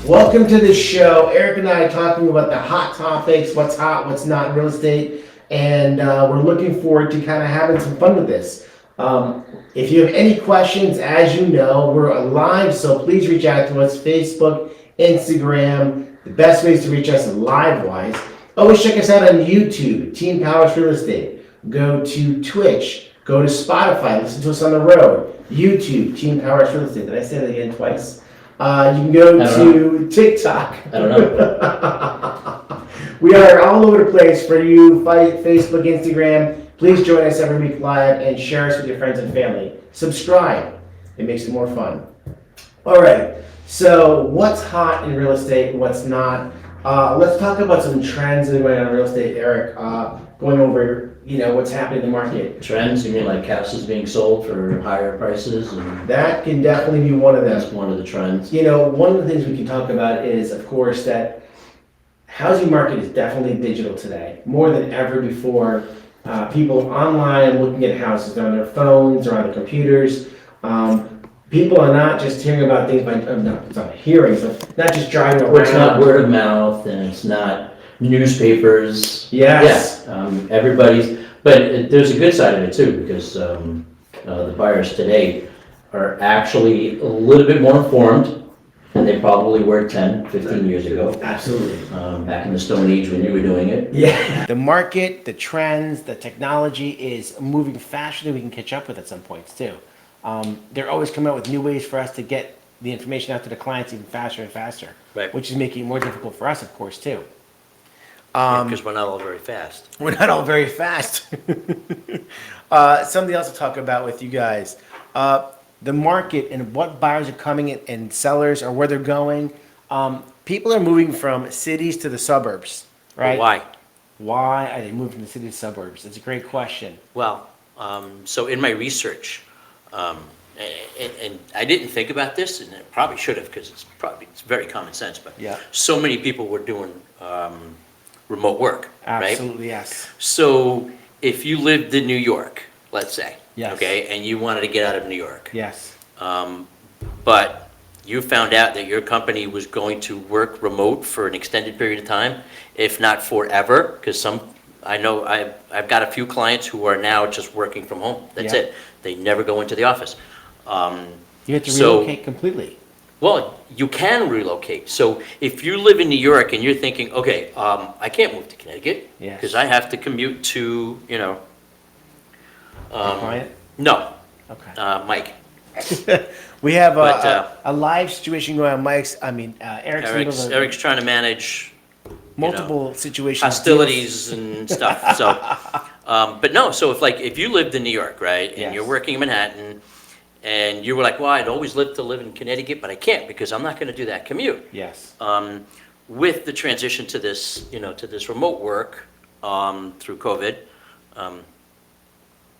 Welcome to the show. Erik and I are talking about the hot topics, what's hot, what's not in real estate, and we're looking forward to kind of having some fun with this. If you have any questions, as you know, we're live, so please reach out to us, Facebook, Instagram, the best ways to reach us live-wise. Always check us out on YouTube, Team Powers Real Estate. Go to Twitch, go to Spotify, listen to us on the road, YouTube, Team Powers Real Estate. Did I say that again twice? You can go to TikTok. I don't know. We are all over the place for you, Facebook, Instagram. Please join us every week live and share us with your friends and family. Subscribe. It makes it more fun. All right. So what's hot in real estate and what's not? Let's talk about some trends that are going on in real estate, Erik. Going over, what's happening in the market. Trends, you mean like houses being sold for higher prices? And That can definitely be one of them. that's one of the trends. One of the things we can talk about is, of course, that housing market is definitely digital today, more than ever before. People online looking at houses, they're on their phones, they're on their computers. People are not just hearing about things by, it's not hearing, so not just driving around. Well, it's not word of mouth and it's not newspapers. Yes. Yeah, but there's a good side of it too, because the buyers today are actually a little bit more informed than they probably were 10, 15 years ago. Absolutely. Back in the Stone Age when you were doing it. Yeah. The market, the trends, the technology is moving faster than we can catch up with at some points too. They're always coming out with new ways for us to get the information out to the clients even faster and faster. Right. Which is making it more difficult for us, of course, too. Because we're not all very fast. We're not all very fast. Something else to talk about with you guys. The market and what buyers are coming in and sellers or where they're going. People are moving from cities to the suburbs, right? But why? Why are they moving from the city to the suburbs? It's a great question. Well, so in my research, and I didn't think about this, and I probably should have, because it's very common sense, but Yeah. so many people were doing remote work, right? Absolutely, yes. So if you lived in New York, let's say, Yes. okay, and you wanted to get out of New York, Yes. but you found out that your company was going to work remote for an extended period of time, if not forever, because I know I've got a few clients who are now just working from home. That's Yeah. it. They never go into the office. You have to So- relocate completely. Well, you can relocate. So if you live in New York and you're thinking, okay, I can't move to Connecticut Yes. because I have to commute to, Client? no, Okay. Mike. We have But, a live situation going on. Eric's in the middle of Eric's trying to manage multiple situations. hostilities and stuff. So, but no. So if you lived in New York, right, and Yes. you're working in Manhattan, and you were like, well, I'd always lived to live in Connecticut, but I can't because I'm not going to do that commute. Yes. With the transition to this, to this remote work through COVID,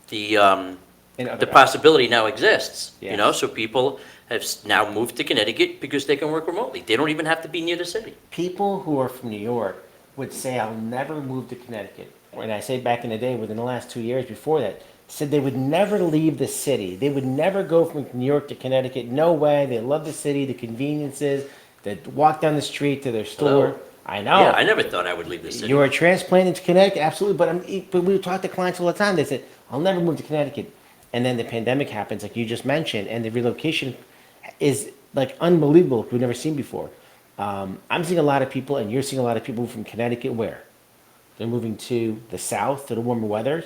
the possibility now exists. Yes. So people have now moved to Connecticut because they can work remotely. They don't even have to be near the city. People who are from New York would say, I'll never move to Connecticut. And I say back in the day, within the last 2 years before that, said they would never leave the city. They would never go from New York to Connecticut. No way. They love the city, the conveniences. They walk down the street to their store. Hello? I know. Yeah, I never thought I would leave the city. You were transplanted to Connecticut, absolutely. But we talk to clients all the time. They said, I'll never move to Connecticut. And then the pandemic happens, like you just mentioned, and the relocation is like unbelievable. We've never seen before. I'm seeing a lot of people, and you're seeing a lot of people from Connecticut. Where they're moving to the south, to the warmer weather,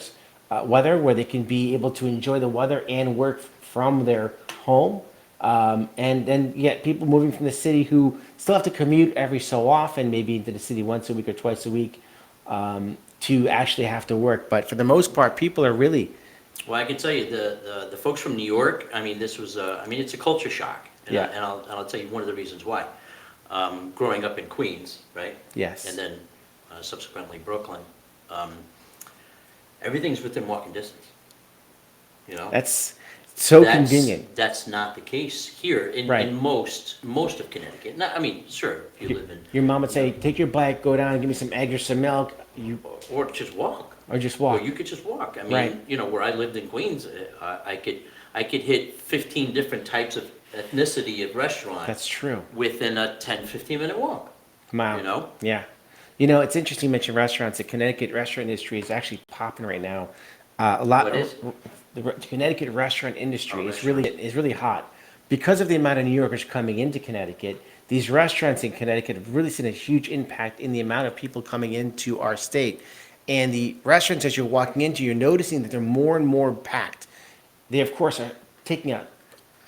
where they can be able to enjoy the weather and work from their home. And then yet people moving from the city who still have to commute every so often, maybe into the city once a week or twice a week, to actually have to work. But for the most part, people are really. Well, I can tell you the folks from New York. I mean, this was it's a culture shock. And Yeah. I'll tell you one of the reasons why. Growing up in Queens, right? Yes. And then subsequently Brooklyn. Everything's within walking distance. That's so That's- convenient. That's not the case here in most of Connecticut. Sure, if you live in, Your mom would say, take your bike, go down and give me some eggs or some milk, or just walk. or just walk. Or you could just walk. I mean, Right. where I lived in Queens, I could hit 15 different types of ethnicity of restaurant That's true. within a 10, 15-minute walk, Wow. you know? Yeah. It's interesting you mentioned restaurants. The Connecticut restaurant industry is actually popping right now. A lot What is? the Connecticut restaurant industry Oh, is really hot because of the amount of New Yorkers coming into Connecticut. These restaurants in Connecticut have really seen a huge impact in the amount of people coming into our state. And the restaurants as you're walking into, you're noticing that they're more and more packed. They of course are taking a.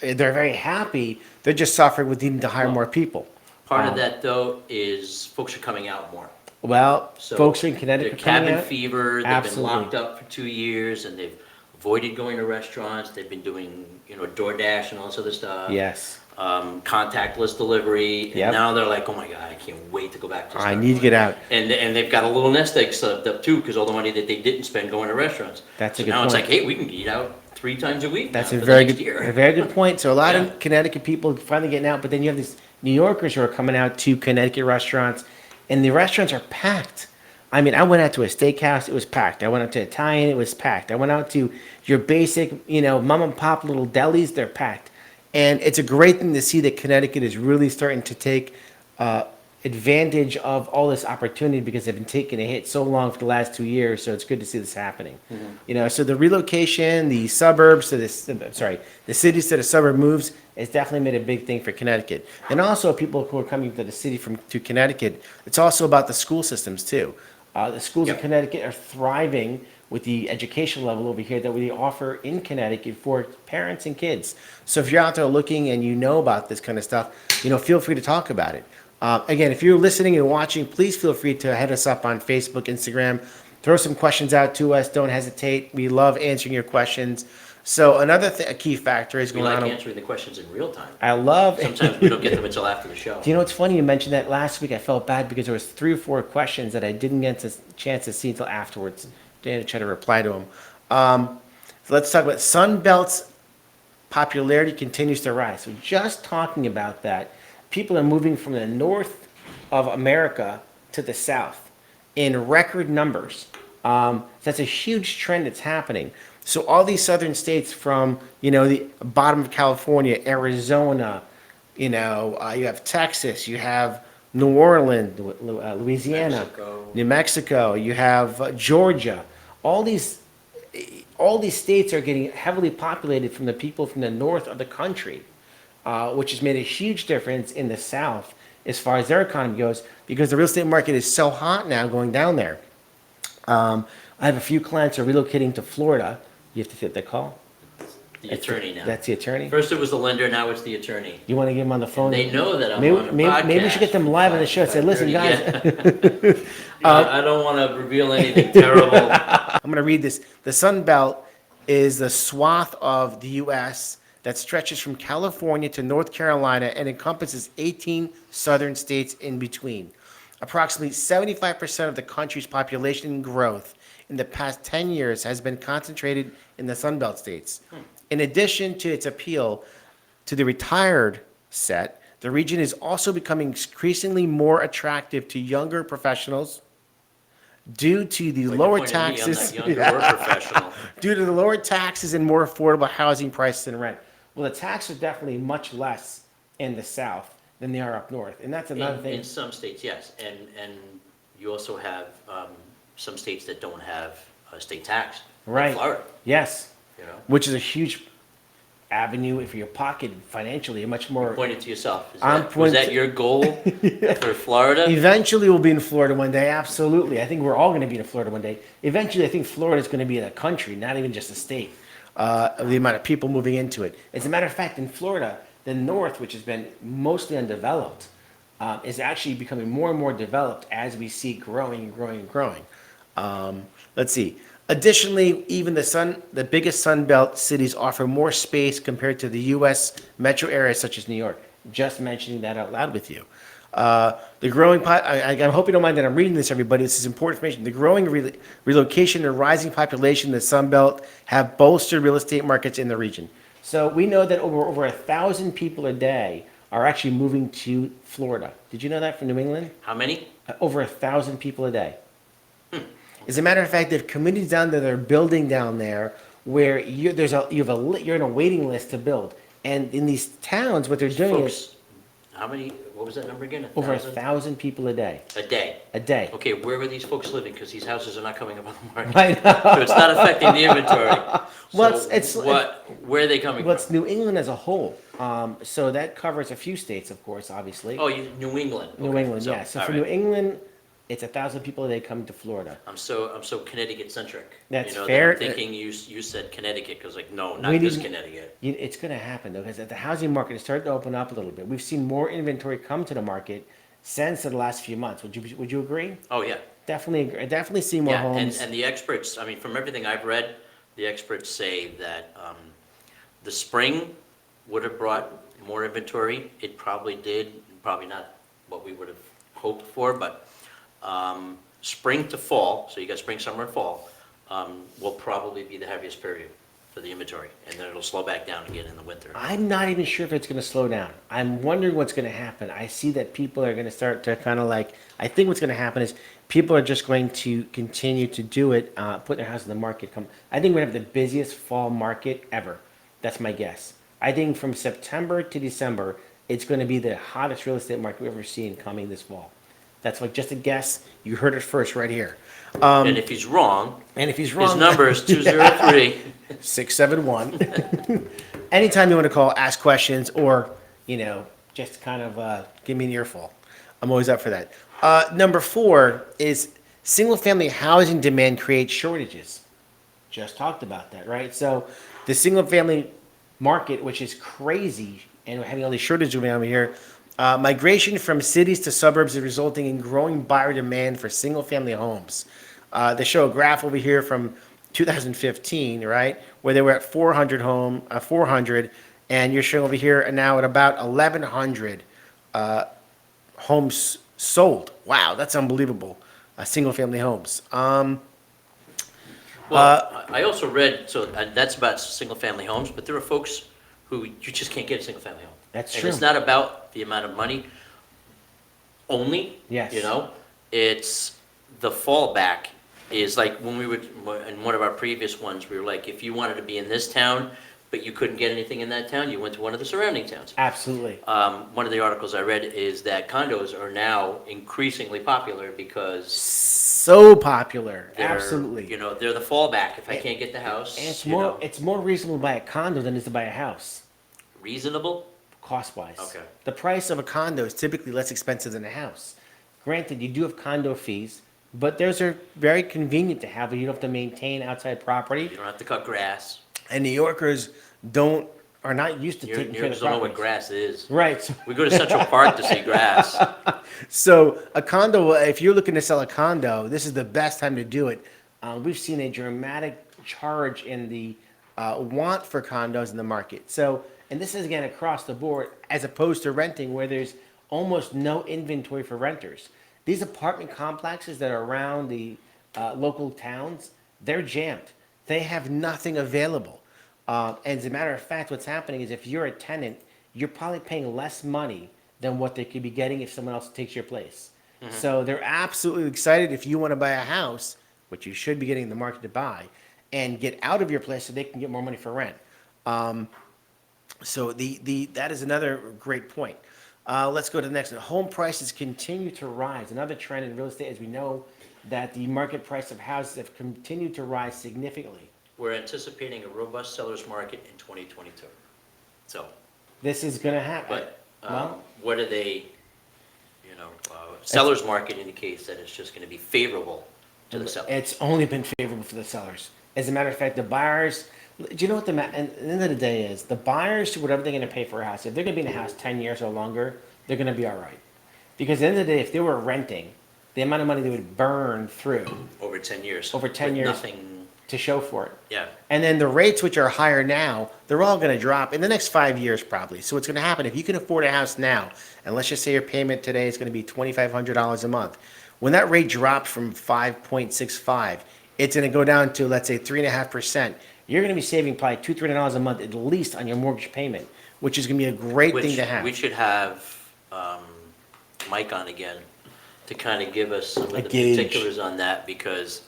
They're very happy. They're just suffering with needing to hire more people. Part of that, though, is folks are coming out more. Well, So folks are in Connecticut they're coming cabin out. fever, they've been Absolutely. locked up for 2 years, and they've avoided going to restaurants, they've been doing, DoorDash and all this other stuff. Yes. Contactless delivery, and Yep. now they're like, oh my God, I can't wait to go back to I Starbucks. need to get out. And they've got a little nest egg saved up too, because all the money that they didn't spend going to restaurants. That's a So good now it's point. like, hey, we can eat out 3 times a week That's now a for very the next good, year. a very good point. So a lot Yeah. of Connecticut people finally getting out, but then you have these New Yorkers who are coming out to Connecticut restaurants, and the restaurants are packed. I mean, I went out to a steakhouse, it was packed. I went out to Italian, it was packed. I went out to your basic, mom and pop little delis, they're packed. And it's a great thing to see that Connecticut is really starting to take advantage of all this opportunity because they've been taking a hit so long for the last 2 years. So it's good to see this happening. So the relocation, the suburbs to the cities to the suburb moves has definitely made a big thing for Connecticut. And also people who are coming to the city to Connecticut, it's also about the school systems too. The schools in Yep. Connecticut are thriving with the education level over here that we offer in Connecticut for parents and kids. So if you're out there looking and you know about this kind of stuff, feel free to talk about it. Again, if you're listening and watching, please feel free to hit us up on Facebook, Instagram, throw some questions out to us. Don't hesitate. We love answering your questions. So another a key factor is We going like on. answering the questions in real time. I love. Sometimes we don't get them until after the show. Do you know what's funny? You mentioned that last week. I felt bad because there was 3 or 4 questions that I didn't get a chance to see until afterwards. To try to reply to them. So let's talk about Sunbelt's popularity continues to rise. So just talking about that, people are moving from the north of America to the south in record numbers. That's a huge trend that's happening. So all these southern states from, the bottom of California, Arizona, you have Texas, you have New Orleans, Louisiana, Mexico. New Mexico, you have Georgia. All these states are getting heavily populated from the people from the north of the country, which has made a huge difference in the south as far as their economy goes, because the real estate market is so hot now going down there. I have a few clients who are relocating to Florida. You have to take the call. The attorney now. That's the attorney. First it was the lender, now it's the attorney. You want to get them on the phone? They know that I'm Maybe- on a maybe- maybe we should get them podcast live on the show. Say, listen, 5:30. guys. I don't want to reveal anything terrible. I'm going to read this. The Sun Belt is the swath of the U.S. that stretches from California to North Carolina and encompasses 18 southern states in between. Approximately 75% of the country's population growth in the past 10 years has been concentrated in the Sun Belt states. In addition to its appeal to the retired set, the region is also becoming increasingly more attractive to younger professionals due to the But you're lower pointing at me, I'm taxes. not younger or professional. Due to the lower taxes and more affordable housing prices and rent. Well, the taxes are definitely much less in the south than they are up north, and that's another In thing. some states, yes, and you also have some states that don't have a state tax. like Right. Florida, Yes, Which which is a huge avenue for your pocket financially, much more. point it to yourself. I'm Was pointing that to- your goal for Florida? Eventually, we'll be in Florida one day. Absolutely, I think we're all going to be in Florida one day. Eventually, I think Florida is going to be a country, not even just a state. Of the amount of people moving into it. As a matter of fact, in Florida, the north, which has been mostly undeveloped, is actually becoming more and more developed as we see growing and growing and growing. Let's see. Additionally, even the biggest Sun Belt cities offer more space compared to the U.S. metro areas such as New York. Just mentioning that out loud with you. The growing, I hope you don't mind that I'm reading this, everybody. This is important information. The growing relocation and rising population in the Sun Belt have bolstered real estate markets in the region. So we know that over 1,000 people a day are actually moving to Florida. Did you know that from New England? How many? Over 1,000 people a day. As a matter of fact, there are communities down there that are building down there where you're in a waiting list to build. And in these towns, what they're doing is Folks, how many, what was that number again? over 1,000? 1,000 people a day. A day. A day. Okay, where are these folks living? Because these houses are not coming up on the market. I know. So it's not affecting the inventory. Well, So it's- where are they coming Well, it's from? New England as a whole. So that covers a few states, of course, obviously. Oh, New England. New Okay, England, yeah. So all for right. New England, it's 1,000 people a day coming to Florida. I'm so Connecticut centric. That's You know, fair. I'm thinking you said Connecticut, because like, no, We not this need- Connecticut. It's going to happen though, because the housing market is starting to open up a little bit. We've seen more inventory come to the market since the last few months. Would you agree? Oh, yeah. Definitely agree. Definitely see more Yeah, homes. and the experts, I mean, from everything I've read, the experts say that the spring would have brought more inventory. It probably did, probably not what we would have hoped for, but spring to fall, so you got spring, summer, and fall, will probably be the heaviest period for the inventory, and then it'll slow back down again in the winter. I'm not even sure if it's going to slow down. I'm wondering what's going to happen. I see that people are going to start to kind of like, I think what's going to happen is people are just going to continue to do it, put their house in the market. I think we're going to have the busiest fall market ever. That's my guess. I think from September to December, it's going to be the hottest real estate market we've ever seen coming this fall. That's like just a guess. You heard it first right here. And if he's wrong, And if he's wrong, his number is 203. 671. Anytime you want to call, ask questions, or, just kind of give me an earful. I'm always up for that. Number 4 is single-family housing demand creates shortages. Just talked about that, right? So the single-family market, which is crazy, and we're having all these shortages over here, migration from cities to suburbs is resulting in growing buyer demand for single-family homes. They show a graph over here from 2015, right, where they were at 400, and you're showing over here now at about 1,100 homes sold. Wow, that's unbelievable. Single-family homes. Well, I also read, so that's about single-family homes, but there are folks who you just can't get a single-family home. That's And true. it's not about the amount of money only. Yes. It's the fallback is like when we would, in one of our previous ones, we were like, if you wanted to be in this town, but you couldn't get anything in that town, you went to one of the surrounding towns. Absolutely. One of the articles I read is that condos are now increasingly popular because So popular. they're, Absolutely. they're the fallback. If I can't get the house, And it's more reasonable to buy a condo than it is to buy a house, reasonable. cost-wise. Okay. The price of a condo is typically less expensive than a house. Granted, you do have condo fees, but those are very convenient to have. You don't have to maintain outside You property. don't have to cut grass. And New Yorkers are not used to New taking care Yorkers of the don't know what property. grass is. Right. So, We go to Central Park to see grass. so a condo, if you're looking to sell a condo, this is the best time to do it. We've seen a dramatic charge in the want for condos in the market. So, and this is again across the board, as opposed to renting, where there's almost no inventory for renters. These apartment complexes that are around the local towns, they're jammed. They have nothing available. And as a matter of fact, what's happening is if you're a tenant, you're probably paying less money than what they could be getting if someone else takes your place. So they're absolutely excited if you want to buy a house, which you should be getting in the market to buy, and get out of your place so they can get more money for rent. So that is another great point. Let's go to the next one. Home prices continue to rise. Another trend in real estate, as we know, that the market price of houses have continued to rise significantly. We're anticipating a robust seller's market in 2022. So, This is going to happen. but Well- what are they, seller's market indicates that it's just going to be favorable to the seller. It's only been favorable for the sellers. As a matter of fact, the buyers, do you know what at the end of the day is? The buyers, whatever they're going to pay for a house, if they're going to be in a house 10 years or longer, they're going to be all right. Because at the end of the day, if they were renting, the amount of money they would burn through Over 10 years. Over 10 with years. Nothing, to show for it. yeah. And then the rates, which are higher now, they're all going to drop in the next 5 years probably. So what's going to happen, if you can afford a house now, and let's just say your payment today is going to be $2,500 a month, when that rate drops from 5.65, it's going to go down to, let's say, 3.5%. You're going to be saving probably $200-300 a month at least on your mortgage payment, which is going to be a great thing to have. We should have Mike on again to kind of give us some of A the gauge. particulars on that, because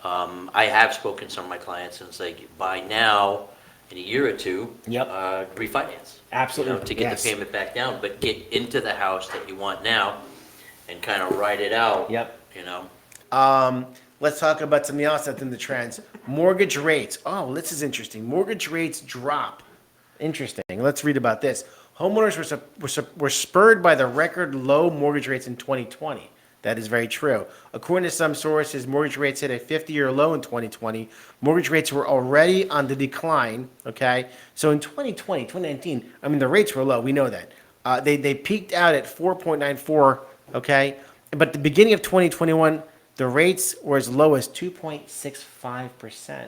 I have spoken to some of my clients, and it's like, buy now, in a year or two. Yep. Refinance. Absolutely, To get yes. the payment back down, but get into the house that you want now and kind of ride it out. Yep. You know? Let's talk about something else that's in the trends. Mortgage rates. Oh, this is interesting. Mortgage rates drop. Interesting. Let's read about this. Homeowners were spurred by the record low mortgage rates in 2020. That is very true. According to some sources, mortgage rates hit a 50-year low in 2020. Mortgage rates were already on the decline, okay? So in 2020, 2019, I mean, the rates were low. We know that. They peaked out at 4.94, okay? But at the beginning of 2021, the rates were as low as 2.65%.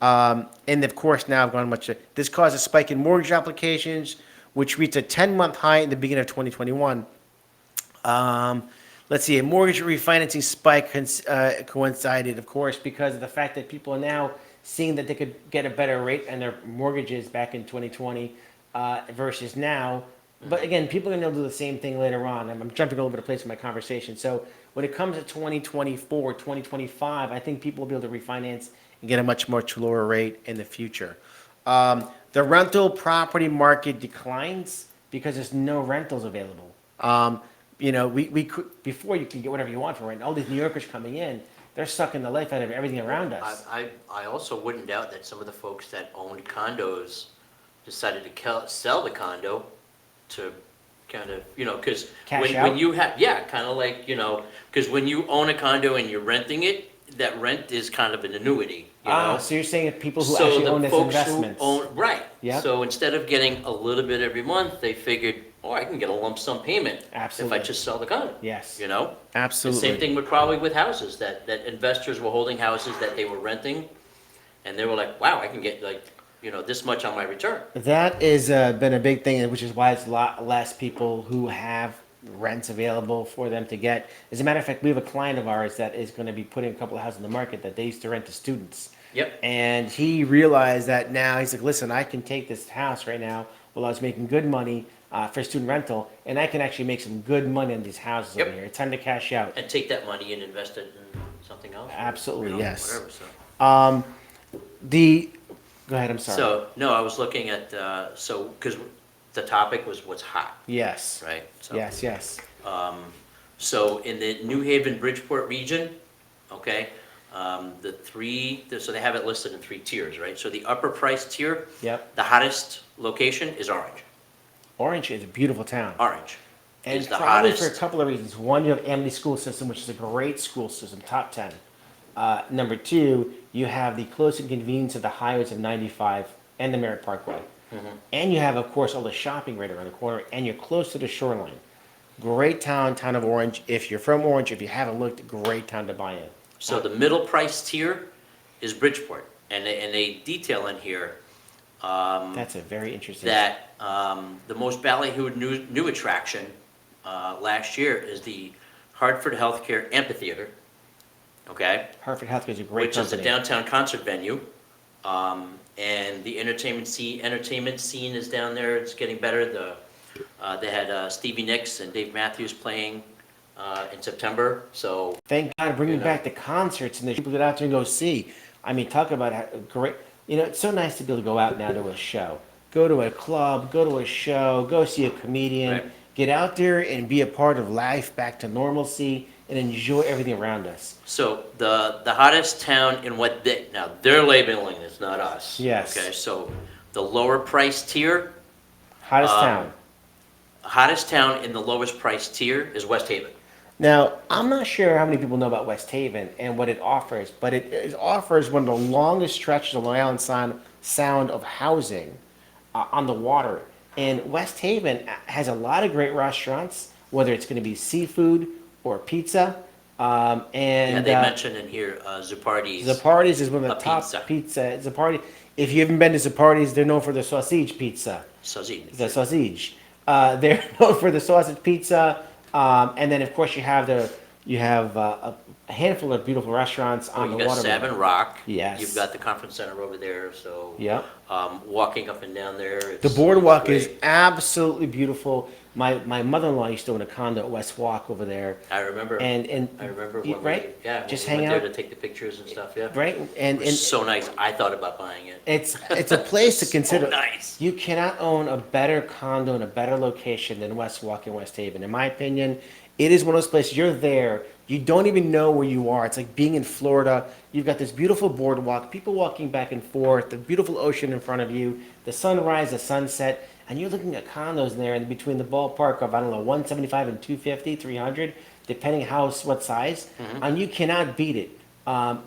And of course, now have gone much. This caused a spike in mortgage applications, which reached a 10-month high in the beginning of 2021. Let's see, a mortgage refinancing spike coincided, of course, because of the fact that people are now seeing that they could get a better rate on their mortgages back in 2020 versus now. But again, people are going to do the same thing later on. I'm jumping all over the place in my conversation. So when it comes to 2024, 2025, I think people will be able to refinance and get a much lower rate in the future. The rental property market declines because there's no rentals available. We could, before you could get whatever you want for rent. All these New Yorkers coming in, they're sucking the life out of everything around us. I also wouldn't doubt that some of the folks that owned condos decided to sell the condo to kind of, because Cash out? when you have, kind of like, because when you own a condo and you're renting it, that rent is kind of an annuity, So you're saying that people who So actually the own this folks who investments. Right. Yep. So instead of getting a little bit every month, they figured, I can get a lump sum payment Absolutely. if I just sell the condo. Yes. The Absolutely. same thing probably with houses, that investors were holding houses that they were renting, and they were like, wow, I can get this much on my return. That is been a big thing, which is why it's a lot less people who have rents available for them to get. As a matter of fact, we have a client of ours that is going to be putting a couple of houses on the market that they used to rent to students. Yep. And he realized that now he's like, listen, I can take this house right now while I was making good money for student rental, and I can actually make some good money on these houses Yep. over here. It's time to cash out. And take that money and invest it in something else. Absolutely, yes. Whatever, so. Go ahead, I'm sorry. So, no, I was looking at, because the topic was what's hot, Yes. right? So, Yes. So in the New Haven, Bridgeport region, okay, so they have it listed in 3 tiers, right? So the upper price tier, Yep. the hottest location is Orange. Orange is a beautiful town. Orange And is the probably hottest. for a couple of reasons. One, you have Amity School System, which is a great school system, top 10. Number 2, you have the close and convenience of the highways of 95 and the Merritt Parkway. And you have, of course, all the shopping right around the corner, and you're close to the shoreline. Great town of Orange. If you're from Orange, if you haven't looked, great town to buy in. So the middle price tier is Bridgeport, and they detail in here That's a very interesting. that the most ballyhooed new attraction last year is the Hartford Healthcare Amphitheater, okay? Hartford Healthcare is a great Which is a company. downtown concert venue. And the entertainment scene is down there, it's getting better. They had Stevie Nicks and Dave Matthews playing in September, so. Thank God, bringing back the concerts and the people get out there and go see. I mean, talk about how great. It's so nice to be able to go out now to a show, go to a club, go to a show, go see a comedian, Right. get out there and be a part of life back to normalcy and enjoy everything around us. So the hottest town in now they're labeling, it's not us. Yes. Okay, so the lower price tier, Hottest Um, town. hottest town in the lowest price tier is West Haven. Now, I'm not sure how many people know about West Haven and what it offers, but it offers one of the longest stretches of Long Island Sound of housing on the water. And West Haven has a lot of great restaurants, whether it's going to be seafood or pizza. Yeah, And they mentioned in here Zupardi's. Zapardi's is one of the A top pizza. pizza. Zapardi. If you haven't been to Zapardi's, they're known for the sausage pizza. Sausage. The sausage. They're known for the sausage pizza, and then of course you have a handful of beautiful restaurants Oh, on you the got water. Savin Rock. Yes. You've got the conference center over there, so. Yep. Walking up and down there. The it's boardwalk great. is absolutely beautiful. My mother-in-law used to own a condo at West Walk over there, I remember. and I remember you- when right? when Just we hang went out. there to take the pictures and stuff, yeah. right? It was so nice. I thought about buying it. It's a place to So consider. nice. You cannot own a better condo in a better location than West Walk in West Haven. In my opinion, it is one of those places you're there, you don't even know where you are. It's like being in Florida. You've got this beautiful boardwalk, people walking back and forth, the beautiful ocean in front of you, the sunrise, the sunset, and you're looking at condos there in between the ballpark of, I don't know, 175 and 250, 300, depending what size, and you cannot beat it.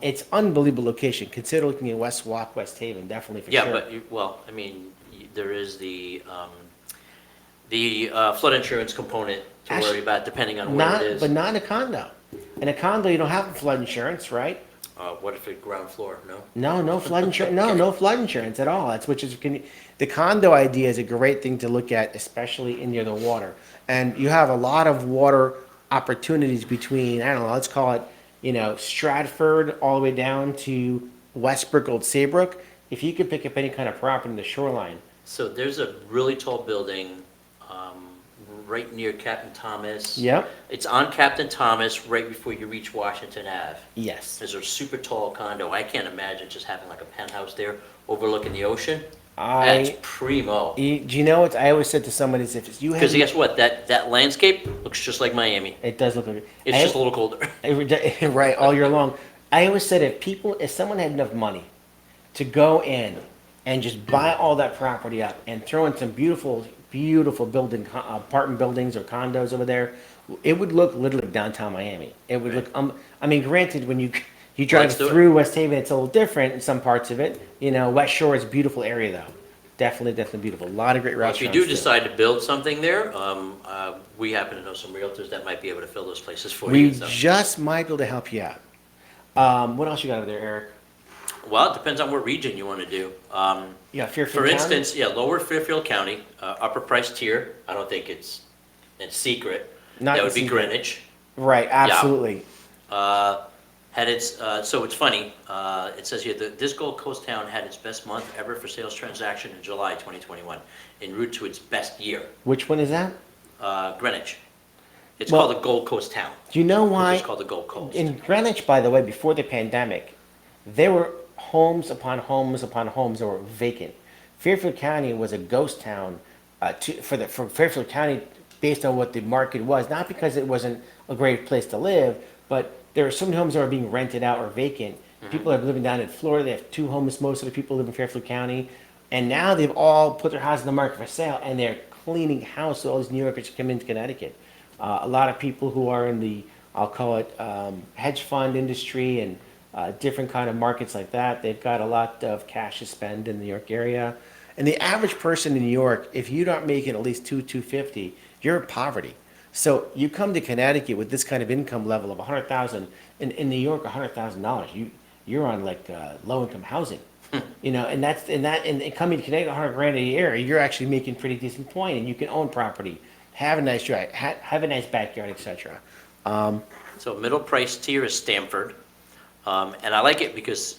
It's unbelievable location. Consider looking at West Walk, West Haven, definitely for Yeah, sure. but, well, I mean, there is the flood insurance component to worry Actually, about depending on where Not, it is. but not in a condo. In a condo, you don't have flood insurance, right? What if it's ground floor, no? No flood insurance. No flood insurance at all. That's the condo idea is a great thing to look at, especially in near the water. And you have a lot of water opportunities between, I don't know, let's call it, Stratford all the way down to Westbrook, Old Saybrook. If you could pick up any kind of property in the shoreline, So there's a really tall building right near Captain Thomas. Yep. It's on Captain Thomas, right before you reach Washington Ave. yes. There's a super tall condo. I can't imagine just having like a penthouse there overlooking the ocean. That's primo. Do you know what I always said to somebody is if you have, Because guess what? That landscape looks just like Miami. it does look like It's just a little colder. right all year long. I always said if someone had enough money to go in and just buy all that property up and throw in some beautiful apartment buildings or condos over there, it would look literally like downtown Miami. It would look. I mean, granted, when you drive Let's do it. through West Haven, it's a little different in some parts of it. West Shore is a beautiful area though. Definitely beautiful. A lot of great Well, if restaurants. you do too. decide to build something there, we happen to know some realtors that might be able to fill those places for we you. So. just might be able to help you out. What else you got over there, Eric? Well, it depends on what region you want to do. Yeah, Fairfield For County? instance, yeah, lower Fairfield County, upper price tier, I don't think it's secret. Not That would be secret. Greenwich. Right, absolutely. So it's funny, it says here, this Gold Coast town had its best month ever for sales transaction in July 2021, en route to its best year. Which one is that? Greenwich. It's Well, called the Gold Coast town. Do you know why? It's called the Gold Coast. In Greenwich, by the way, before the pandemic, there were homes upon homes upon homes that were vacant. Fairfield County was a ghost town for Fairfield County based on what the market was, not because it wasn't a great place to live, but there are so many homes that are being rented out or vacant. People are living down in Florida. They have two homes. Most of the people live in Fairfield County, and now they've all put their house in the market for sale, and they're cleaning house. So all these New Yorkers come into Connecticut. A lot of people who are in the, I'll call it, hedge fund industry and different kind of markets like that. They've got a lot of cash to spend in the New York area. And the average person in New York, if you're not making at least $250, you're in poverty. So you come to Connecticut with this kind of income level of $100,000 in New York, $100,000. You're on like low income housing, and coming to Connecticut, $100,000 a year, you're actually making pretty decent point, and you can own property, have a nice drive, have a nice backyard, etc. So middle price tier is Stamford. And I like it because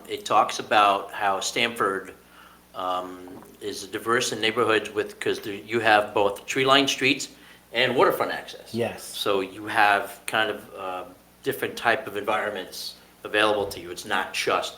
it talks about how Stamford is diverse in neighborhoods because you have both tree-lined streets and waterfront access. Yes. So you have kind of different type of environments available to you. It's not just,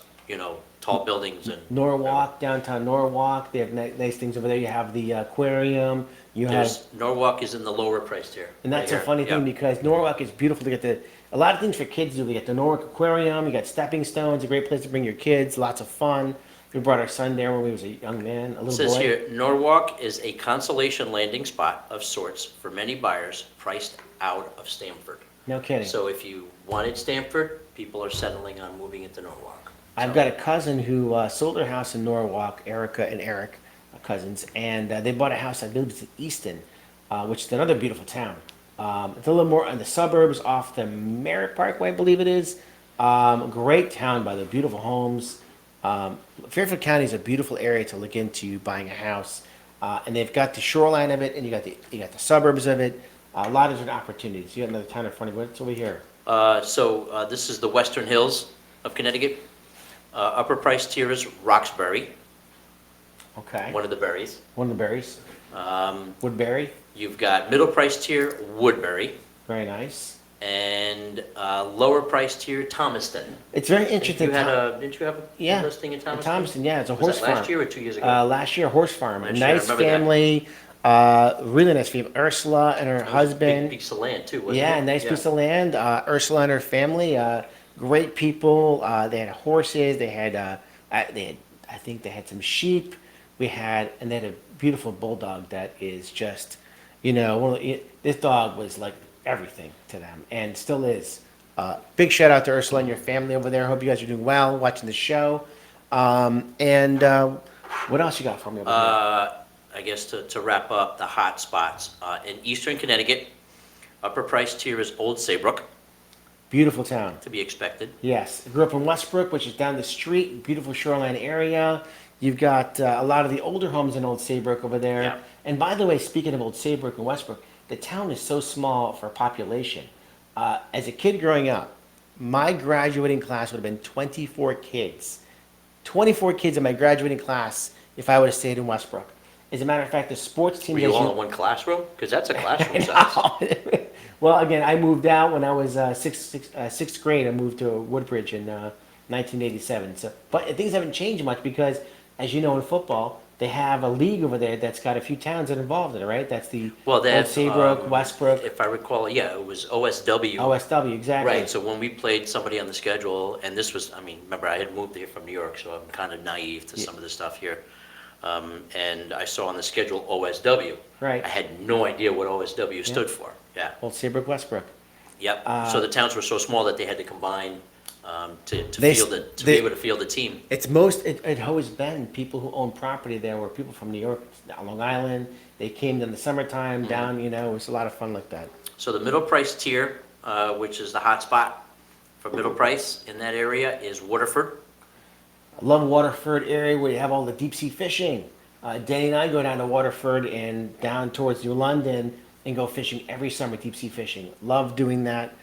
tall buildings and. Norwalk, downtown Norwalk, they have nice things over there. You have the aquarium. Norwalk is in the lower price tier. And that's right a funny here. thing because Norwalk is beautiful to get a lot of things for kids to do. They get the Norwalk Aquarium, you got stepping stones, a great place to bring your kids, lots of fun. We brought our son there when he was a young man, a It little says boy. here, Norwalk is a consolation landing spot of sorts for many buyers priced out of Stamford. No kidding. So if you wanted Stamford, people are settling on moving into Norwalk. I've got a cousin who sold their house in Norwalk, Erica and Eric, cousins, and they bought a house, I believe it's in Easton, which is another beautiful town. It's a little more in the suburbs off the Merritt Parkway, I believe it is. Great town, by the beautiful homes. Fairfield County is a beautiful area to look into buying a house, and they've got the shoreline of it, and you got the suburbs of it. A lot of different opportunities. You got another town in front of you. What's over here? So this is the Western Hills of Connecticut. Upper price tier is Roxbury, Okay. one of the berries. One of the berries. Woodbury. You've got middle price tier Woodbury, Very nice. and lower price tier Thomaston. It's very interesting. Didn't you have a Yeah, listing in in Thomaston? Thomaston, yeah, it's a Was horse that farm. last year or 2 years ago? Last year, horse farm. A Last year, I nice remember that. family, really nice family. Ursula and her That was a husband. big piece of land too, wasn't it? Yeah, a nice piece of land. Ursula and her family, great people. They had horses. I think they had some sheep. And they had a beautiful bulldog that is just, this dog was like everything to them and still is. Big shout out to Ursula and your family over there. Hope you guys are doing well, watching the show. What else you got for me over here? I guess to wrap up the hot spots, in eastern Connecticut, upper price tier is Old Saybrook, Beautiful town. to be expected. Yes, I grew up in Westbrook, which is down the street, beautiful shoreline area. You've got a lot of the older homes in Old Saybrook over there. Yeah. And by the way, speaking of Old Saybrook and Westbrook, the town is so small for population. As a kid growing up, my graduating class would have been 24 kids. 24 kids in my graduating class if I would have stayed in Westbrook. As a matter of fact, the sports team... Were you all in one classroom? Because that's a classroom I size. know. Well, again, I moved out when I was sixth grade. I moved to Woodbridge in 1987. But things haven't changed much because, as you know, in football, they have a league over there that's got a few towns that are involved in it, right? That's the Well, Old that's Saybrook, Westbrook, If I recall, yeah, it was OSW. OSW, exactly. Right, so when we played somebody on the schedule, and this was, remember, I had moved here from New York, so I'm kind of naive to some of the stuff here. And I saw on the schedule OSW. Right. I had no idea what OSW stood for, yeah. Old Saybrook, Westbrook. Yep, so the towns were so small that they had to combine to They- be they- able to field a team. It always been people who own property there were people from New York, Long Island. They came in the summertime down, it was a lot of fun like that. So the middle price tier, which is the hot spot for middle price in that area, is Waterford. I love Waterford area where you have all the deep sea fishing. Danny and I go down to Waterford and down towards New London and go fishing every summer, deep sea fishing. Love doing that.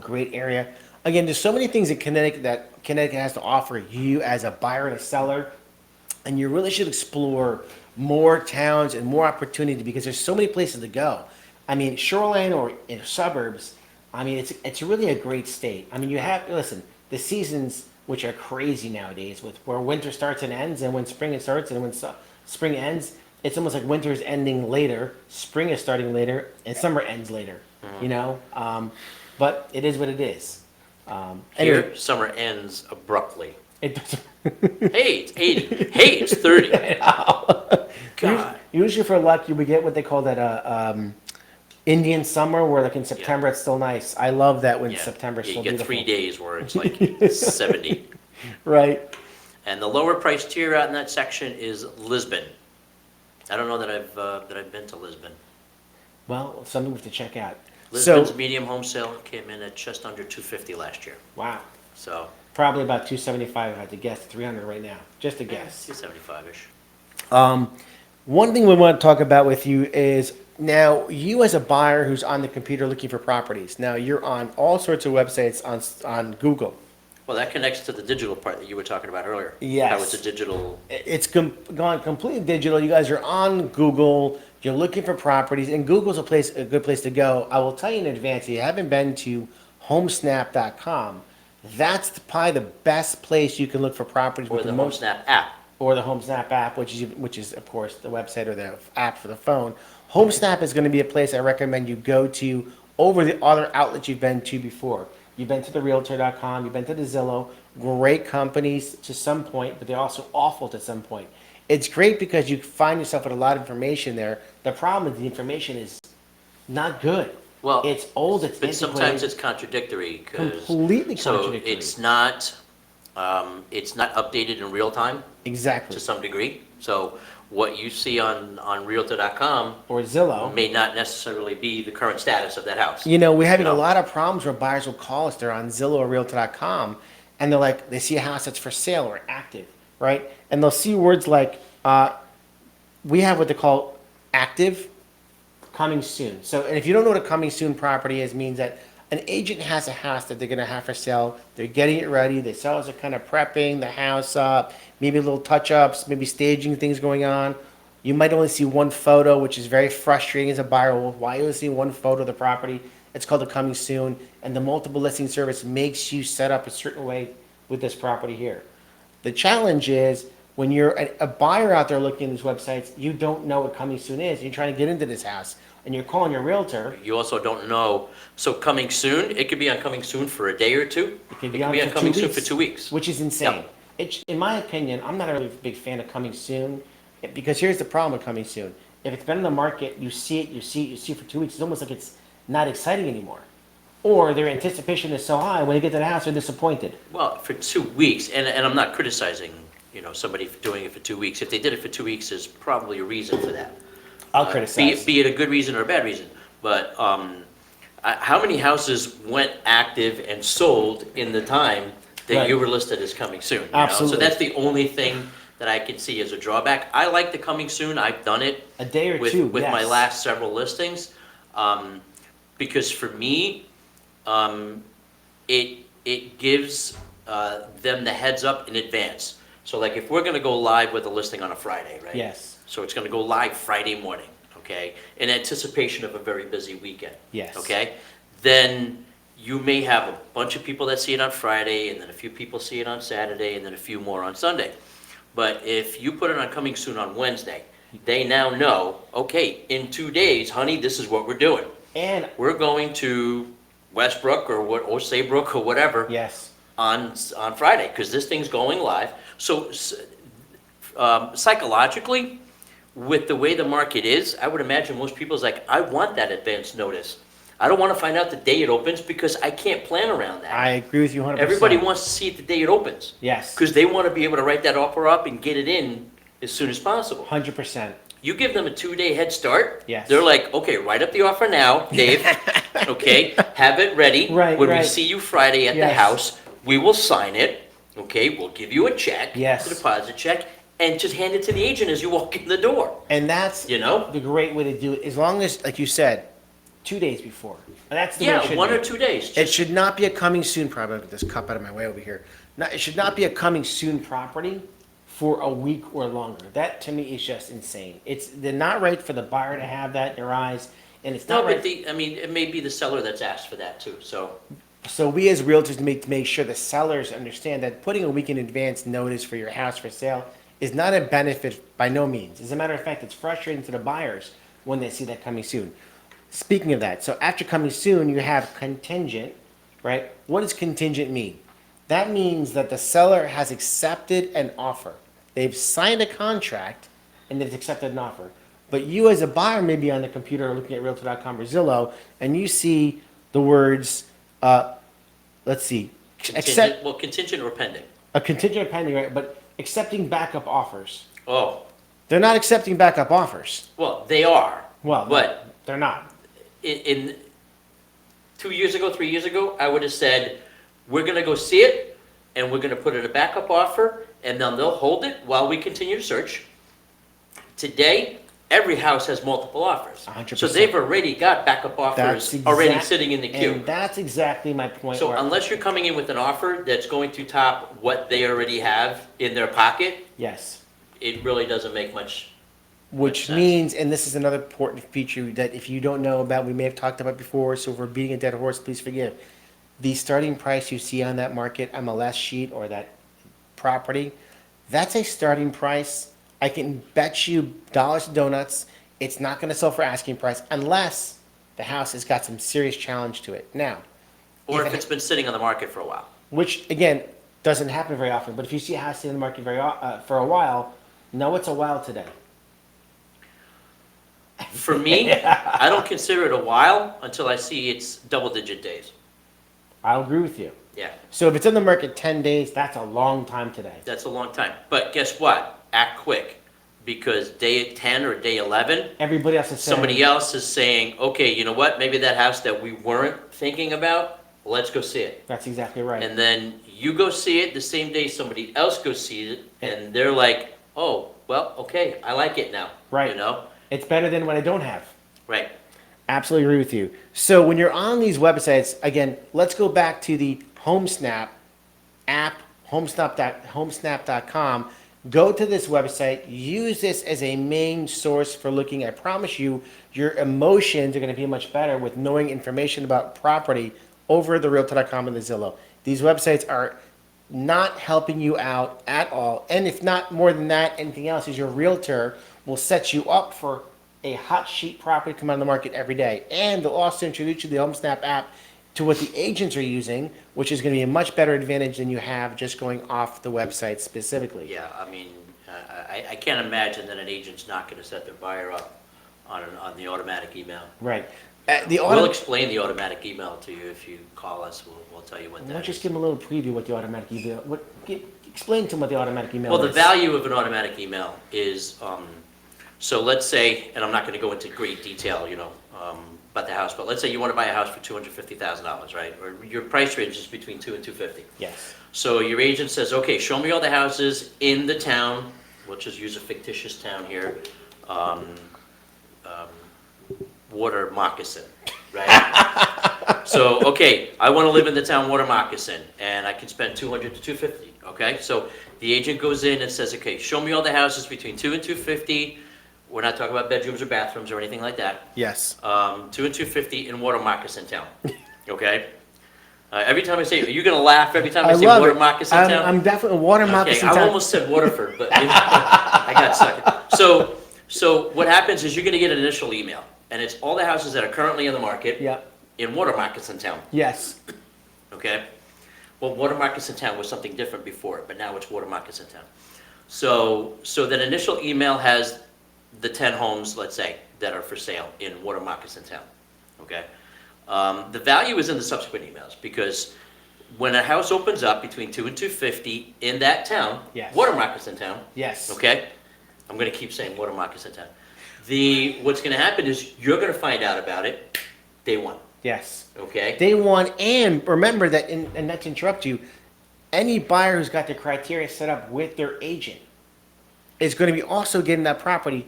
Great area. Again, there's so many things that Connecticut has to offer you as a buyer and a seller, and you really should explore more towns and more opportunity because there's so many places to go. Shoreline or in suburbs, it's really a great state. Listen, the seasons, which are crazy nowadays, with where winter starts and ends, and when spring starts and when spring ends, it's almost like winter is ending later, spring is starting later, and summer ends later. But it is what it is. Here, Anyway, summer ends abruptly. it doesn't. Hey, it's 80. Hey, it's 30. God. Usually for luck, you would get what they call that Indian summer, where like in September it's still nice. I love that when Yeah. September's Yeah, still you get beautiful. 3 days where it's like 70. Right. And the lower price tier out in that section is Lisbon. I don't know that I've been to Lisbon. Well, something we have to check out. Lisbon's medium home sale came in at just under 250 last year. Wow. So Probably about 275 if I had to guess, 300 right now. Just a guess. 275-ish. One thing we want to talk about with you is now you as a buyer who's on the computer looking for properties. Now you're on all sorts of websites on Google. Well, that connects to the digital part that you were talking about earlier. Yes. How it's a digital. It's gone completely digital. You guys are on Google. You're looking for properties, and Google's a good place to go. I will tell you in advance, if you haven't been to homesnap.com, that's probably the best place you can look for properties Or with the the most, HomeSnap app. or the HomeSnap app, which is of course the website or the app for the phone. HomeSnap is going to be a place I recommend you go to over the other outlets you've been to before. You've been to the Realtor.com, you've been to the Zillow, great companies to some point, but they're also awful to some point. It's great because you find yourself with a lot of information there. The problem is the information is not good. Well, It's old, it's But sometimes antiquated. it's contradictory because. Completely So contradictory. it's not updated in real time Exactly. to some degree. So what you see on Realtor.com Or Zillow. may not necessarily be the current status of that house. We're having You a know? lot of problems where buyers will call us. They're on Zillow or Realtor.com, and they're like, they see a house that's for sale or active, right? And they'll see words like, we have what they call active, coming soon. So, and if you don't know what a coming soon property is, means that an agent has a house that they're going to have for sale. They're getting it ready. The sellers are kind of prepping the house up, maybe little touch-ups, maybe staging things going on. You might only see one photo, which is very frustrating as a buyer. Well, why only see one photo of the property? It's called a coming soon, and the multiple listing service makes you set up a certain way with this property here. The challenge is when you're a buyer out there looking at these websites, you don't know what coming soon is. You're trying to get into this house, and you're calling your realtor. You also don't know, so coming soon, it could be on coming soon for a day or two. It could It be could on be for on coming 2 soon for weeks, 2 weeks. which is insane. In my opinion, I'm not a really big fan of coming soon, because here's the problem with coming soon. If it's been on the market, you see it for 2 weeks, it's almost like it's not exciting anymore. Or their anticipation is so high, when they get to the house, they're disappointed. Well, for 2 weeks, and I'm not criticizing, somebody for doing it for 2 weeks. If they did it for 2 weeks, there's probably a reason for that. I'll criticize. Be it a good reason or a bad reason. But how many houses went active and sold in the time that Right. you were listed as coming soon? Absolutely. So that's the only thing that I can see as a drawback. I like the coming soon. I've done it A day or with, two, with my yes. last several listings. Because for me, it gives them the heads up in advance. So like if we're gonna go live with a listing on a Friday, right? Yes, So it's gonna go live Friday morning, okay? In anticipation of a very busy weekend. yes. Okay? Then you may have a bunch of people that see it on Friday, and then a few people see it on Saturday, and then a few more on Sunday. But if you put it on coming soon on Wednesday, they now know, okay, in 2 days, honey, this is what we're doing. And, We're going to Westbrook or Saybrook or whatever yes, on Friday, because this thing's going live. So psychologically, with the way the market is, I would imagine most people's like, I want that advance notice. I don't want to find out the day it opens because I can't plan around that. I agree with you 100%. Everybody wants to see it the day it opens, Yes, because they want to be able to write that offer up and get it in as soon as possible. 100%. You give them a 2-day head start. Yes. They're like, okay, write up the offer now, Dave. Okay, have it ready. Right, When we right. see you Friday at the Yes. house, we will sign it. Okay, we'll give you a check. Yes. A deposit check, and just hand it to the agent as you walk in the door. And that's You know? the great way to do it, as long as, like you said, 2 days before. And that's the way it Yeah, should 1 be. or 2 days. It Just, should not be a coming soon property. Get this cup out of my way over here. It should not be a coming soon property for a week or longer. That to me is just insane. They're not right for the buyer to have that in their eyes, and it's no, not but right. it may be the seller that's asked for that too, so. So we as realtors need to make sure the sellers understand that putting a week in advance notice for your house for sale is not a benefit by no means. As a matter of fact, it's frustrating to the buyers when they see that coming soon. Speaking of that, so after coming soon, you have contingent, right? What does contingent mean? That means that the seller has accepted an offer. They've signed a contract and they've accepted an offer. But you as a buyer may be on the computer looking at Realtor.com or Zillow, and you see the words, let's see, accept Contingent or pending. a contingent or pending, right? But accepting backup offers. Oh, They're not accepting backup offers. well, they are. Well, But they're not. in 2 years ago, 3 years ago, I would have said, we're gonna go see it, and we're gonna put in a backup offer, and then they'll hold it while we continue to search. Today, every house has multiple offers. 100%. So they've already got backup offers already sitting in the queue. And that's exactly my point. So where- unless you're coming in with an offer that's going to top what they already have in their pocket, Yes. it really doesn't make much. Which sense. means, and this is another important feature that if you don't know about, we may have talked about before, so if we're beating a dead horse, please forgive. The starting price you see on that market MLS sheet or that property, that's a starting price. I can bet you dollars to donuts, it's not gonna sell for asking price unless the house has got some serious challenge to it. Now, Or If if it- it's been sitting on the market for a while. which again, doesn't happen very often, but if you see a house in the market for a while, know it's a while today. For me, I don't consider it a while until I see it's double-digit days. I'll agree with you. Yeah, So if it's in the market 10 days, that's a long time today. that's a long time. But guess what? Act quick, because day 10 or day 11, Everybody else is saying. somebody else is saying, okay, you know what? Maybe that house that we weren't thinking about, let's go see it. That's exactly right. And then you go see it the same day somebody else goes see it, and they're like, oh, well, okay, I like it now. Right. You know? It's better than what I don't have. Right. Absolutely agree with you. So when you're on these websites, again, let's go back to the HomeSnap app, homesnap.com. Go to this website, use this as a main source for looking. I promise you, your emotions are going to be much better with knowing information about property over the Realtor.com and the Zillow. These websites are not helping you out at all. And if not more than that, anything else is your realtor will set you up for a hot sheet property to come on the market every day. And they'll also introduce you to the HomeSnap app to what the agents are using, which is going to be a much better advantage than you have just going off the website specifically. Yeah, I mean, I can't imagine that an agent's not gonna set their buyer up on the automatic email. Right. We'll explain the automatic email to you if you call us, we'll tell you what Why don't that you just is. give them a little preview what the automatic email, explain to them what the automatic email Well, is. the value of an automatic email is, so let's say, and I'm not gonna go into great detail, about the house, but let's say you wanna buy a house for $250,000, right? Or your price range is between 2 and 250. Yes. So your agent says, okay, show me all the houses in the town, we'll just use a fictitious town here, Water Moccasin, right? So, okay, I wanna live in the town Water Moccasin, and I can spend 200 to 250, okay? So the agent goes in and says, okay, show me all the houses between 2 and 250, we're not talking about bedrooms or bathrooms or anything like that. Yes. 2 and 250 in Water Moccasin Town, okay? Every time I say, are you gonna laugh every time I say love Water it. Moccasin Town? I'm definitely Water Okay, Moccasin I Town. almost said Waterford, but I got stuck. So what happens is you're gonna get an initial email, and it's all the houses that are currently in the market Yep. in Water Moccasin Town, Yes. okay? Well, Water Moccasin Town was something different before, but now it's Water Moccasin Town. So that initial email has the 10 homes, let's say, that are for sale in Water Moccasin Town, okay? The value is in the subsequent emails, because when a house opens up between 2 and 250 in that town, Yes. Water Moccasin Town, Yes. okay? I'm gonna keep saying Water Moccasin Town. What's gonna happen is you're gonna find out about it day one, Yes. okay? Day one, and remember that, and not to interrupt you, any buyer who's got their criteria set up with their agent is going to be also getting that property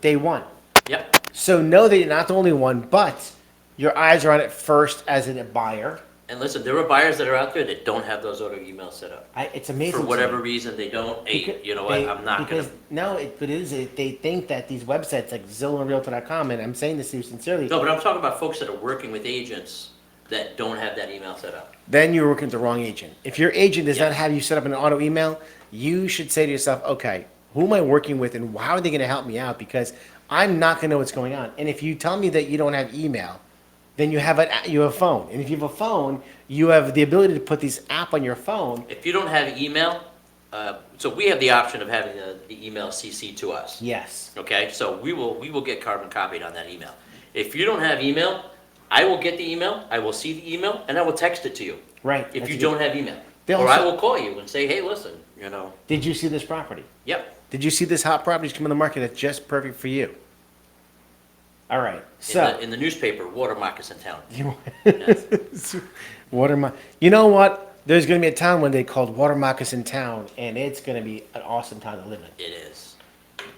day one. Yep, So know that you're not the only one, but your eyes are on it first as a buyer. and listen, there are buyers that are out there that don't have those auto emails set up. It's amazing. For to me. whatever reason, they don't, hey, Because you know what, I'm not gonna. Because no, they think that these websites like Zillow and Realtor.com, and I'm saying this to you sincerely, No, but I'm talking about folks that are working with agents that don't have that email set up. then you're working with the wrong agent. If your agent does not Yes. have you set up an auto email, you should say to yourself, okay, who am I working with and how are they going to help me out? Because I'm not going to know what's going on. And if you tell me that you don't have email, then you have a phone. And if you have a phone, you have the ability to put this app on your phone. If you don't have email, so we have the option of having the email CC to us, Yes. okay? So we will get carbon copied on that email. If you don't have email, I will get the email, I will see the email, and I will text it to you. Right. If That's you a don't have email. They Or I also- will call you and say, hey, listen, Did you see this property? yep. Did you see this hot property come on the market that's just perfect for you? All right. So. In the newspaper, Water Moccasin Town. You Yes. You know what? There's going to be a town one day called Water Moccasin Town, and it's going to be an awesome town to live in. It is.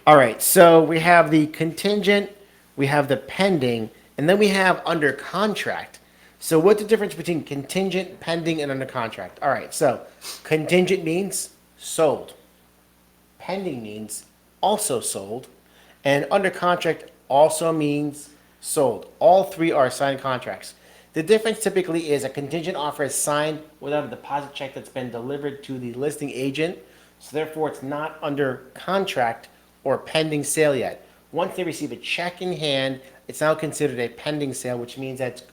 All right, so we have the contingent, we have the pending, and then we have under contract. So what's the difference between contingent, pending, and under contract? All right, so contingent means sold. Pending means also sold. And under contract also means sold. All three are signed contracts. The difference typically is a contingent offer is signed without a deposit check that's been delivered to the listing agent. So therefore, it's not under contract or pending sale yet. Once they receive a check in hand, it's now considered a pending sale, which means that it's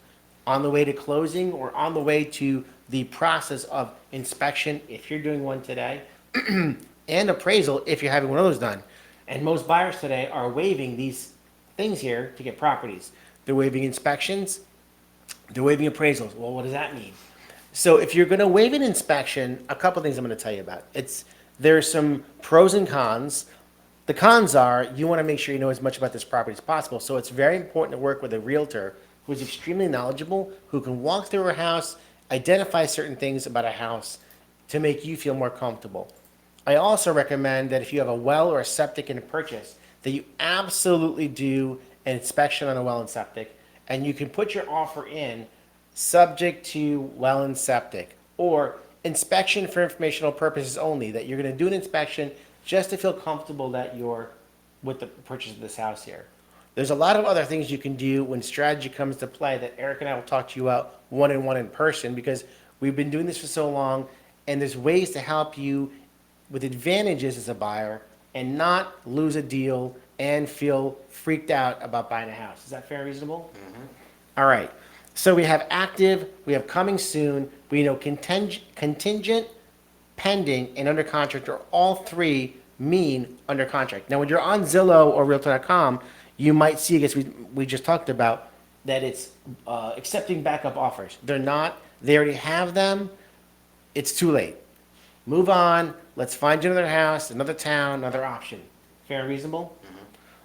on the way to closing or on the way to the process of inspection, if you're doing one today, and appraisal, if you're having one of those done. And most buyers today are waiving these things here to get properties. They're waiving inspections, they're waiving appraisals. Well, what does that mean? So if you're gonna waive an inspection, a couple things I'm gonna tell you about. There's some pros and cons. The cons are, you wanna make sure you know as much about this property as possible. So it's very important to work with a realtor who is extremely knowledgeable, who can walk through a house, identify certain things about a house to make you feel more comfortable. I also recommend that if you have a well or a septic in a purchase, that you absolutely do an inspection on a well and septic, and you can put your offer in subject to well and septic, or inspection for informational purposes only, that you're gonna do an inspection just to feel comfortable that you're with the purchase of this house here. There's a lot of other things you can do when strategy comes to play that Eric and I will talk to you about one-on-one in person, because we've been doing this for so long, and there's ways to help you with advantages as a buyer and not lose a deal and feel freaked out about buying a house. Is that fair and reasonable? All right. So we have active, we have coming soon, we know contingent, pending, and under contract are all three mean under contract. Now, when you're on Zillow or Realtor.com, you might see, I guess we just talked about, that it's accepting backup offers. They're not. They already have them. It's too late. Move on. Let's find you another house, another town, another option. Fair and reasonable?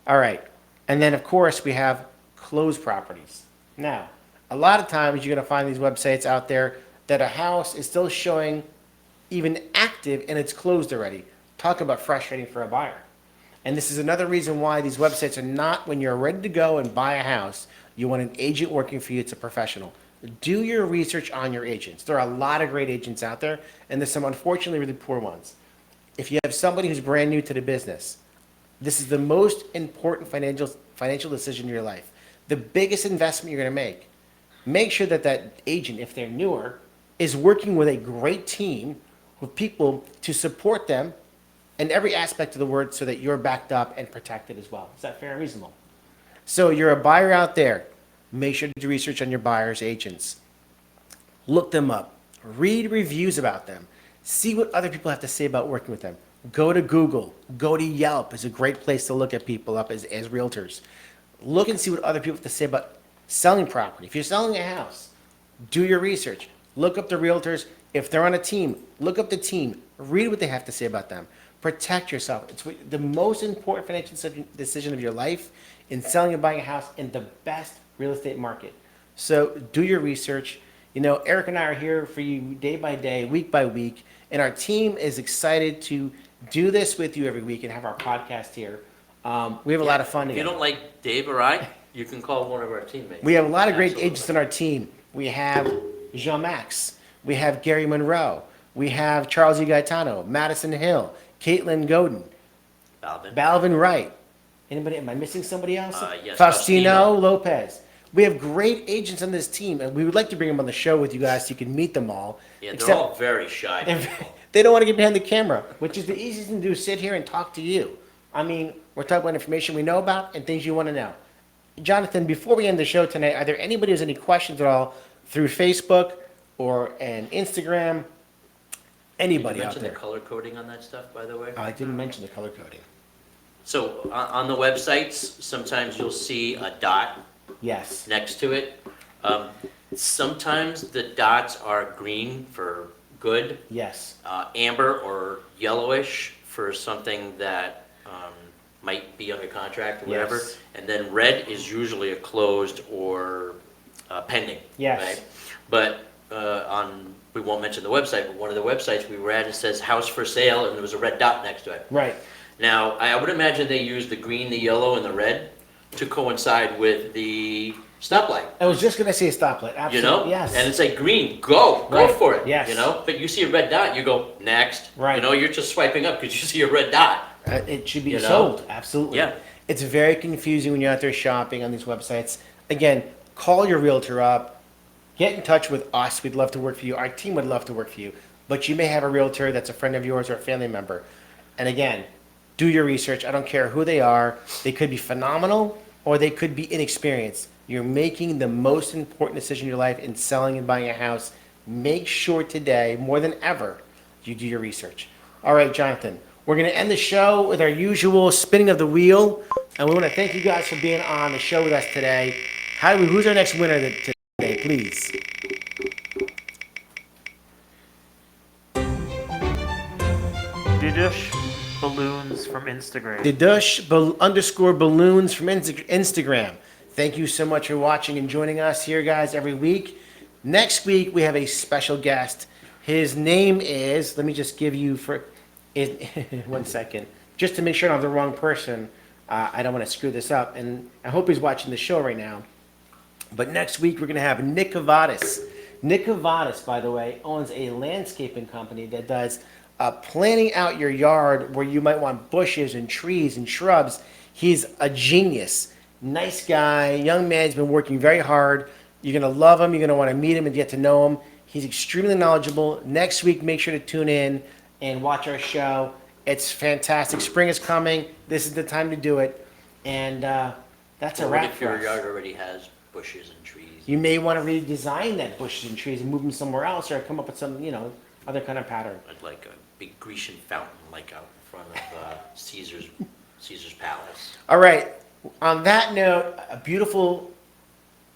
All right. And then, of course, we have closed properties. Now, a lot of times you're going to find these websites out there that a house is still showing even active and it's closed already. Talk about frustrating for a buyer. And this is another reason why these websites are not, when you're ready to go and buy a house, you want an agent working for you. It's a professional. Do your research on your agents. There are a lot of great agents out there, and there's some unfortunately really poor ones. If you have somebody who's brand new to the business, this is the most important financial decision in your life. The biggest investment you're going to make. Make sure that that agent, if they're newer, is working with a great team with people to support them in every aspect of the word, so that you're backed up and protected as well. Is that fair and reasonable? So you're a buyer out there. Make sure to do research on your buyers' agents. Look them up. Read reviews about them. See what other people have to say about working with them. Go to Google. Go to Yelp. It's a great place to look at people up as realtors. Look and see what other people have to say about selling property. If you're selling a house, do your research. Look up the realtors. If they're on a team, look up the team. Read what they have to say about them. Protect yourself. It's the most important financial decision of your life in selling and buying a house in the best real estate market. So do your research. You know, Eric and I are here for you day by day, week by week, and our team is excited to do this with you every week and have our podcast here. We have a lot of fun If you together. don't like Dave or I, you can call one of our teammates. We have a lot of great Absolutely. agents on our team. We have Jean-Max. We have Gary Monroe. We have Charles E. Gaetano, Madison Hill, Caitlin Godin, Balvin. Balvin Wright. Anybody? Am I missing somebody else? Yes, Faustino Faustino. Lopez. We have great agents on this team, and we would like to bring them on the show with you guys so you can meet them all. Yeah, they're Except all very shy. they don't want to get behind the camera, which is the easiest thing to do, sit here and talk to you. I mean, we're talking about information we know about and things you want to know. Jonathan, before we end the show tonight, are there anybody who has any questions at all through Facebook or an Instagram? Did you Anybody out mention the there? color coding on that stuff, by the way? I didn't mention the color coding. So on the websites, sometimes you'll see a dot Yes. next to it. Sometimes the dots are green for good, Yes. amber or yellowish for something that might be under contract or whatever. Yes. And then red is usually a closed or pending. Yes. Right? But we won't mention the website, but one of the websites we were at, it says house for sale, and there was a red dot next to it. Right. Now, I would imagine they use the green, the yellow, and the red to coincide with the stoplight. I was just gonna say a stoplight. Absolutely. You know? Yes. And it's like green, go Right. for it. Yes. You know? But you see a red dot, you go, next. Right. You know, you're just swiping up because you see a red dot. It should be You know? sold. Absolutely. Yeah. It's very confusing when you're out there shopping on these websites. Again, call your realtor up. Get in touch with us. We'd love to work for you. Our team would love to work for you. But you may have a realtor that's a friend of yours or a family member. And again, do your research. I don't care who they are. They could be phenomenal or they could be inexperienced. You're making the most important decision in your life in selling and buying a house. Make sure today, more than ever, you do your research. All right, Jonathan, we're going to end the show with our usual spinning of the wheel. And we want to thank you guys for being on the show with us today. Who's our next winner today, please? Didush Balloons from Instagram. _balloons from Instagram. Thank you so much for watching and joining us here, guys, every week. Next week, we have a special guest. His name is, let me just give you one second, just to make sure I don't have the wrong person. I don't want to screw this up, and I hope he's watching the show right now. But next week, we're going to have Nick Cavadis. Nick Cavadis, by the way, owns a landscaping company that does planning out your yard where you might want bushes and trees and shrubs. He's a genius. Nice guy, young man. He's been working very hard. You're going to love him. You're going to want to meet him and get to know him. He's extremely knowledgeable. Next week, make sure to tune in and watch our show. It's fantastic. Spring is coming. This is the time to do it. And that's a What wrap if for your us. yard already has bushes and trees? You may want to redesign that bushes and trees and move them somewhere else, or come up with some, other kind of pattern. I'd like a big Grecian fountain, like out in front of Caesar's Palace. All right. On that note, a beautiful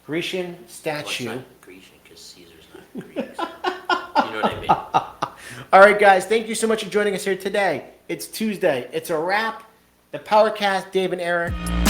Grecian Well, it's statue. not Grecian, because Caesar's not Greek. So you know what I mean? All right, guys. Thank you so much for joining us here today. It's Tuesday. It's a wrap. The PowerCast, David and Erik.